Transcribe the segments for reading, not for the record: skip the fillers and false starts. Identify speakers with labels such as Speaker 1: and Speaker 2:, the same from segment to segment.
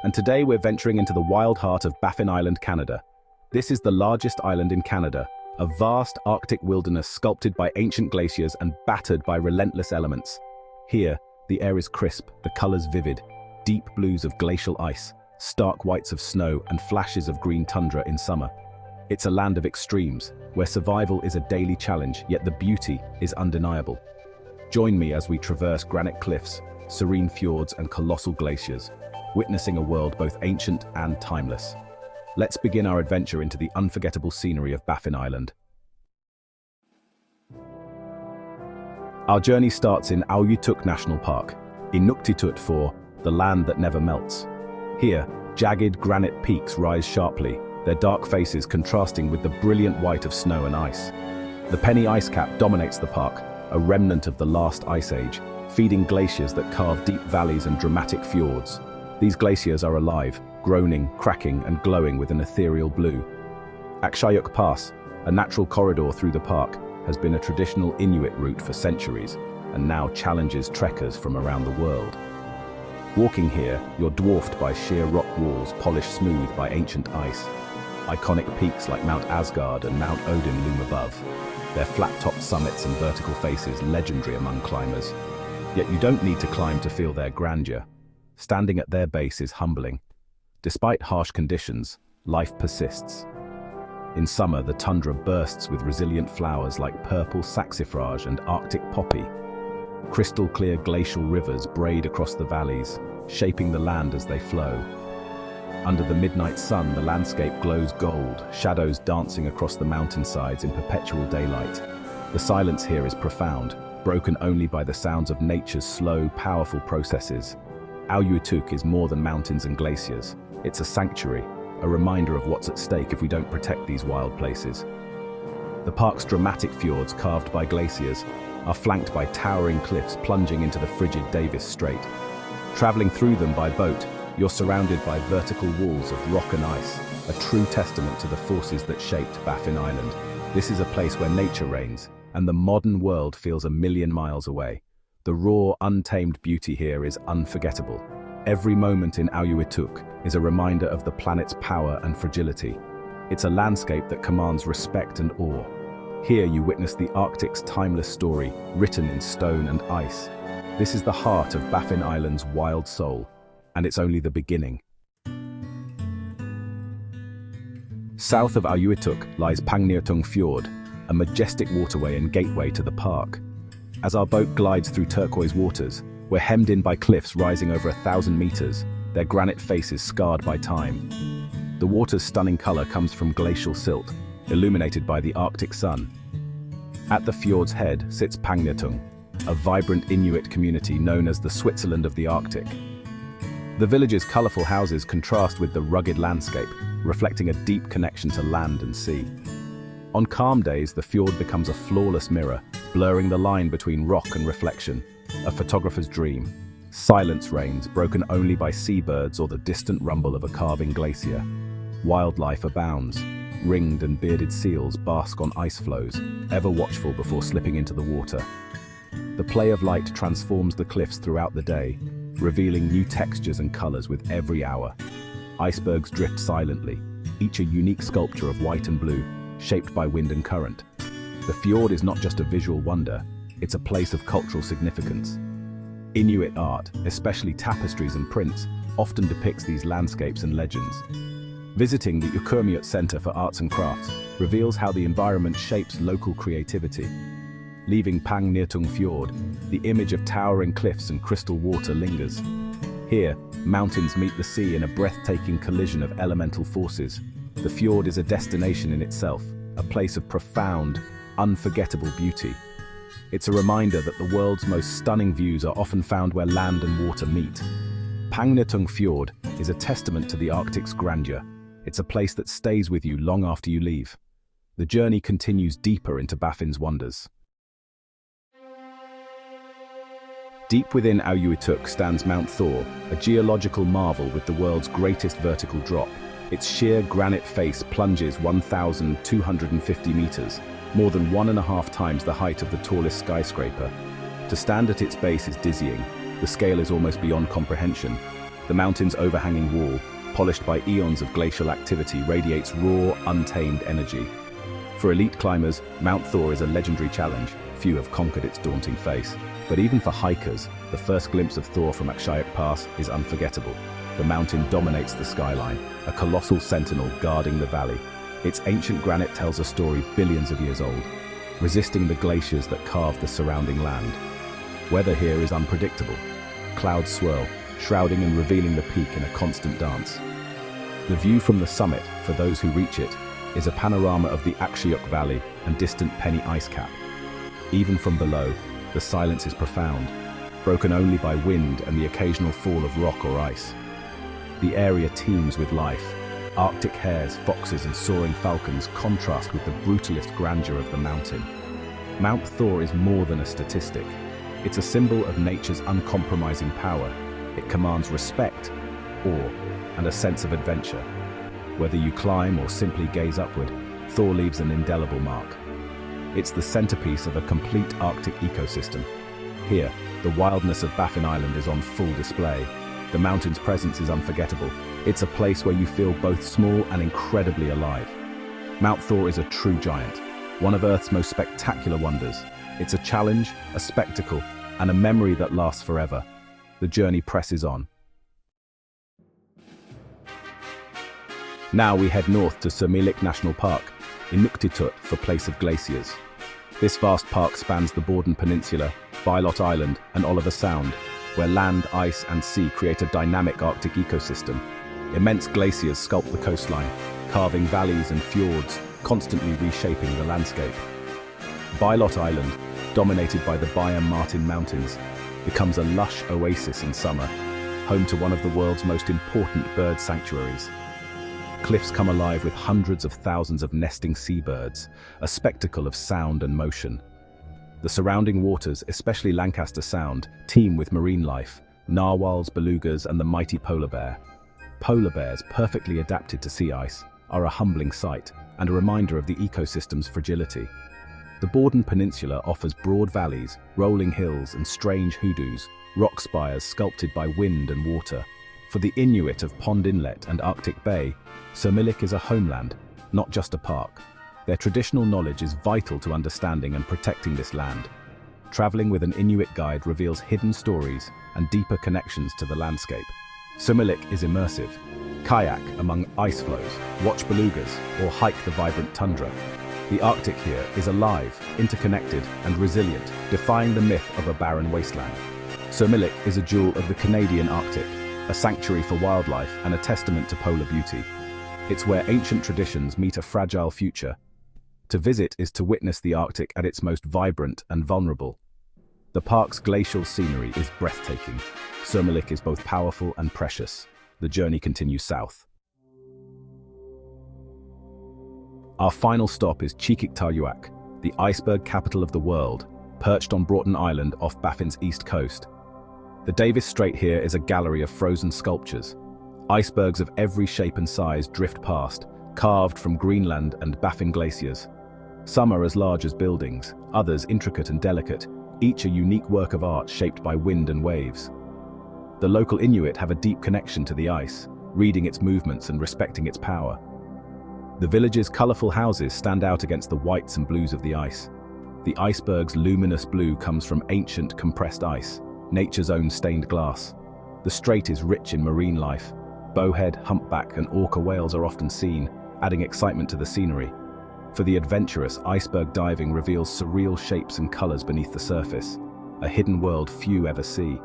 Speaker 1: and today we're venturing into the wild heart of Baffin Island, Canada. This is the largest island in Canada, a vast Arctic wilderness sculpted by ancient glaciers and battered by relentless elements. Here, the air is crisp, the colors vivid, deep blues of glacial ice, stark whites of snow, and flashes of green tundra in summer. It's a land of extremes, where survival is a daily challenge, yet the beauty is undeniable. Join me as we traverse granite cliffs, serene fjords, and colossal glaciers, witnessing a world both ancient and timeless. Let's begin our adventure into the unforgettable scenery of Baffin Island. Our journey starts in Auyuittuq National Park, Inuktitut for the land that never melts. Here, jagged granite peaks rise sharply, their dark faces contrasting with the brilliant white of snow and ice. The penny ice cap dominates the park, a remnant of the last ice age, feeding glaciers that carve deep valleys and dramatic fjords. These glaciers are alive, groaning, cracking, and glowing with an ethereal blue. Akshayuk Pass, a natural corridor through the park, has been a traditional Inuit route for centuries, and now challenges trekkers from around the world. Walking here, you're dwarfed by sheer rock walls polished smooth by ancient ice. Iconic peaks like Mount Asgard and Mount Odin loom above, their flat-topped summits and vertical faces legendary among climbers. Yet you don't need to climb to feel their grandeur. Standing at their base is humbling. Despite harsh conditions, life persists. In summer, the tundra bursts with resilient flowers like purple saxifrage and Arctic poppy. Crystal-clear glacial rivers braid across the valleys, shaping the land as they flow. Under the midnight sun, the landscape glows gold, shadows dancing across the mountainsides in perpetual daylight. The silence here is profound, broken only by the sounds of nature's slow, powerful processes. Auyuittuq is more than mountains and glaciers. It's a sanctuary, a reminder of what's at stake if we don't protect these wild places. The park's dramatic fjords, carved by glaciers, are flanked by towering cliffs plunging into the frigid Davis Strait. Traveling through them by boat, you're surrounded by vertical walls of rock and ice, a true testament to the forces that shaped Baffin Island. This is a place where nature reigns, and the modern world feels a million miles away. The raw, untamed beauty here is unforgettable. Every moment in Auyuittuq is a reminder of the planet's power and fragility. It's a landscape that commands respect and awe. Here you witness the Arctic's timeless story, written in stone and ice. This is the heart of Baffin Island's wild soul, and it's only the beginning. South of Auyuittuq lies Pangnirtung Fjord, a majestic waterway and gateway to the park. As our boat glides through turquoise waters, we're hemmed in by cliffs rising over 1,000 meters, their granite faces scarred by time. The water's stunning color comes from glacial silt, illuminated by the Arctic sun. At the fjord's head sits Pangnirtung, a vibrant Inuit community known as the Switzerland of the Arctic. The village's colorful houses contrast with the rugged landscape, reflecting a deep connection to land and sea. On calm days, the fjord becomes a flawless mirror, blurring the line between rock and reflection, a photographer's dream. Silence reigns, broken only by seabirds or the distant rumble of a calving glacier. Wildlife abounds. Ringed and bearded seals bask on ice floes, ever watchful before slipping into the water. The play of light transforms the cliffs throughout the day, revealing new textures and colors with every hour. Icebergs drift silently, each a unique sculpture of white and blue, shaped by wind and current. The fjord is not just a visual wonder, it's a place of cultural significance. Inuit art, especially tapestries and prints, often depicts these landscapes and legends. Visiting the Ukurmiut Center for Arts and Crafts reveals how the environment shapes local creativity. Leaving Pangnirtung Fjord, the image of towering cliffs and crystal water lingers. Here, mountains meet the sea in a breathtaking collision of elemental forces. The fjord is a destination in itself, a place of profound, unforgettable beauty. It's a reminder that the world's most stunning views are often found where land and water meet. Pangnirtung Fjord is a testament to the Arctic's grandeur. It's a place that stays with you long after you leave. The journey continues deeper into Baffin's wonders. Deep within Auyuittuq stands Mount Thor, a geological marvel with the world's greatest vertical drop. Its sheer granite face plunges 1,250 meters, more than 1.5 times the height of the tallest skyscraper. To stand at its base is dizzying. The scale is almost beyond comprehension. The mountain's overhanging wall, polished by eons of glacial activity, radiates raw, untamed energy. For elite climbers, Mount Thor is a legendary challenge. Few have conquered its daunting face. But even for hikers, the first glimpse of Thor from Akshayuk Pass is unforgettable. The mountain dominates the skyline, a colossal sentinel guarding the valley. Its ancient granite tells a story billions of years old, resisting the glaciers that carved the surrounding land. Weather here is unpredictable. Clouds swirl, shrouding and revealing the peak in a constant dance. The view from the summit, for those who reach it, is a panorama of the Akshayuk Valley and distant Penny ice cap. Even from below, the silence is profound, broken only by wind and the occasional fall of rock or ice. The area teems with life. Arctic hares, foxes and soaring falcons contrast with the brutalist grandeur of the mountain. Mount Thor is more than a statistic. It's a symbol of nature's uncompromising power. It commands respect, awe, and a sense of adventure. Whether you climb or simply gaze upward, Thor leaves an indelible mark. It's the centerpiece of a complete Arctic ecosystem. Here, the wildness of Baffin Island is on full display. The mountain's presence is unforgettable. It's a place where you feel both small and incredibly alive. Mount Thor is a true giant, one of Earth's most spectacular wonders. It's a challenge, a spectacle, and a memory that lasts forever. The journey presses on. Now we head north to Auyuittuq National Park, Inuktitut for Place of Glaciers. This vast park spans the Borden Peninsula, Bylot Island, and Oliver Sound, where land, ice, and sea create a dynamic Arctic ecosystem. Immense glaciers sculpt the coastline, carving valleys and fjords, constantly reshaping the landscape. Bylot Island, dominated by the Byam Martin Mountains, becomes a lush oasis in summer, home to one of the world's most important bird sanctuaries. Cliffs come alive with hundreds of thousands of nesting seabirds, a spectacle of sound and motion. The surrounding waters, especially Lancaster Sound, teem with marine life, narwhals, belugas, and the mighty polar bear. Polar bears, perfectly adapted to sea ice, are a humbling sight and a reminder of the ecosystem's fragility. The Borden Peninsula offers broad valleys, rolling hills, and strange hoodoos, rock spires sculpted by wind and water. For the Inuit of Pond Inlet and Arctic Bay, Auyuittuq is a homeland, not just a park. Their traditional knowledge is vital to understanding and protecting this land. Traveling with an Inuit guide reveals hidden stories and deeper connections to the landscape. Auyuittuq is immersive. Kayak among ice floes, watch belugas, or hike the vibrant tundra. The Arctic here is alive, interconnected, and resilient, defying the myth of a barren wasteland. Auyuittuq is a jewel of the Canadian Arctic, a sanctuary for wildlife and a testament to polar beauty. It's where ancient traditions meet a fragile future. To visit is to witness the Arctic at its most vibrant and vulnerable. The park's glacial scenery is breathtaking. Auyuittuq is both powerful and precious. The journey continues south. Our final stop is Inuktitut, the iceberg capital of the world, perched on Broughton Island off Baffin's east coast. The Davis Strait here is a gallery of frozen sculptures. Icebergs of every shape and size drift past, carved from Greenland and Baffin glaciers. Some are as large as buildings, others intricate and delicate, each a unique work of art shaped by wind and waves. The local Inuit have a deep connection to the ice, reading its movements and respecting its power. The village's colorful houses stand out against the whites and blues of the ice. The iceberg's luminous blue comes from ancient compressed ice, nature's own stained glass. The strait is rich in marine life. Bowhead, humpback, and orca whales are often seen, adding excitement to the scenery. For the adventurous, iceberg diving reveals surreal shapes and colors beneath the surface, a hidden world few ever see.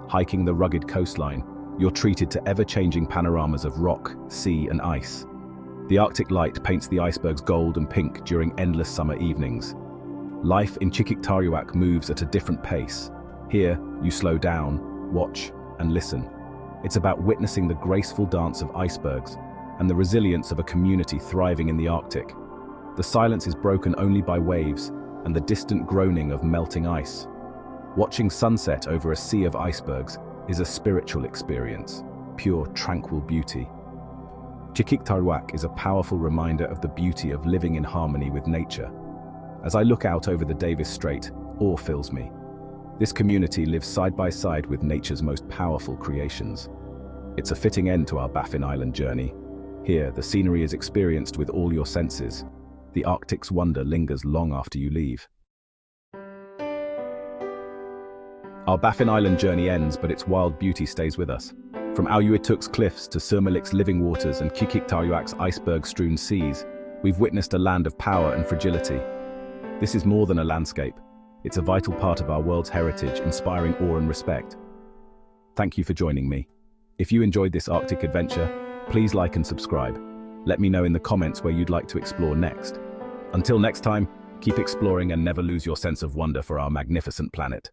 Speaker 1: Hiking the rugged coastline, you're treated to ever-changing panoramas of rock, sea, and ice. The Arctic light paints the icebergs gold and pink during endless summer evenings. Life in Inuktitut moves at a different pace. Here, you slow down, watch, and listen. It's about witnessing the graceful dance of icebergs and the resilience of a community thriving in the Arctic. The silence is broken only by waves and the distant groaning of melting ice. Watching sunset over a sea of icebergs is a spiritual experience, pure, tranquil beauty. Inuktitut is a powerful reminder of the beauty of living in harmony with nature. As I look out over the Davis Strait, awe fills me. This community lives side by side with nature's most powerful creations. It's a fitting end to our Baffin Island journey. Here, the scenery is experienced with all your senses. The Arctic's wonder lingers long after you leave. Our Baffin Island journey ends, but its wild beauty stays with us. From Auyuittuq's cliffs to Surmalik's living waters and Qikiqtarjuaq's iceberg-strewn seas, we've witnessed a land of power and fragility. This is more than a landscape. It's a vital part of our world's heritage, inspiring awe and respect. Thank you for joining me. If you enjoyed this Arctic adventure, please like and subscribe. Let me know in the comments where you'd like to explore next. Until next time, keep exploring and never lose your sense of wonder for our magnificent planet.